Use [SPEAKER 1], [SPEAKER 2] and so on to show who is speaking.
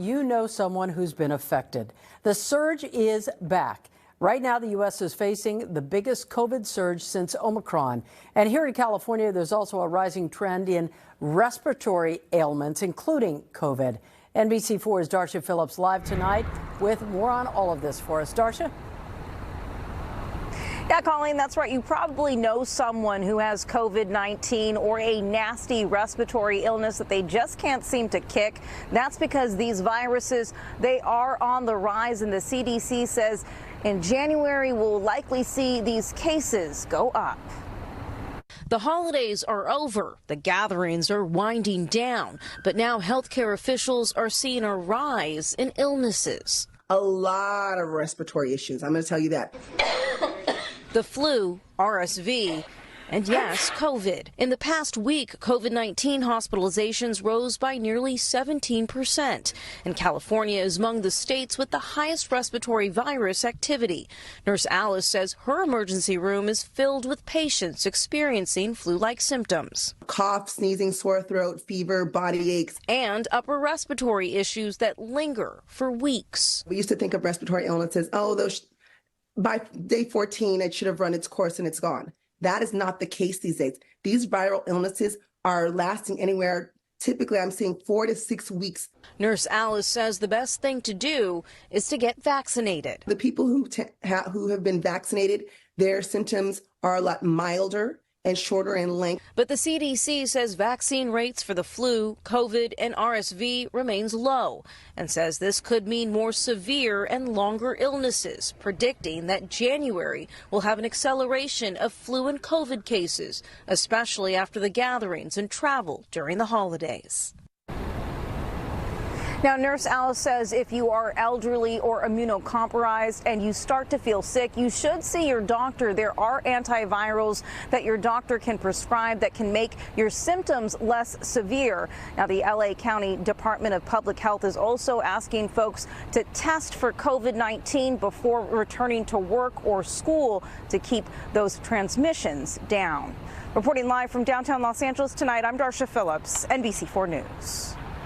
[SPEAKER 1] you know someone who's been affected. The surge is back. Right now, the U.S. is facing the biggest COVID surge since Omicron. And here in California, there's also a rising trend in respiratory ailments, including COVID. NBC4's Darsha Philips live tonight with more on all of this for us. Darsha?
[SPEAKER 2] Yeah, Colleen, that's right. You probably know someone who has COVID-19 or a nasty respiratory illness that they just can't seem to kick. That's because these viruses, they are on the rise, and the CDC says in January we'll likely see these cases go up.
[SPEAKER 3] The holidays are over, the gatherings are winding down, but now healthcare officials are seeing a rise in illnesses.
[SPEAKER 4] A lot of respiratory issues, I'm going to tell you that.
[SPEAKER 3] The flu, RSV, and yes, COVID. In the past week, COVID-19 hospitalizations rose by nearly 17%. And California is among the states with the highest respiratory virus activity. Nurse Alice says her emergency room is filled with patients experiencing flu-like symptoms.
[SPEAKER 4] Cough, sneezing, sore throat, fever, body aches.
[SPEAKER 3] And upper respiratory issues that linger for weeks.
[SPEAKER 4] We used to think of respiratory illnesses, by day 14, it should have run its course and it's gone. That is not the case these days. These viral illnesses are lasting anywhere. Typically, I'm seeing 4 to 6 weeks.
[SPEAKER 3] Nurse Alice says the best thing to do is to get vaccinated.
[SPEAKER 4] The people who have been vaccinated, their symptoms are a lot milder and shorter in length.
[SPEAKER 3] But the CDC says vaccine rates for the flu, COVID, and RSV remains low, and says this could mean more severe and longer illnesses, predicting that January will have an acceleration of flu and COVID cases, especially after the gatherings and travel during the holidays.
[SPEAKER 2] Now, Nurse Alice says if you are elderly or immunocompromised and you start to feel sick, you should see your doctor. There are antivirals that your doctor can prescribe that can make your symptoms less severe. Now, the LA County Department of Public Health is also asking folks to test for COVID-19 before returning to work or school to keep those transmissions down. Reporting live from downtown Los Angeles tonight, I'm Darsha Philips, NBC4 News.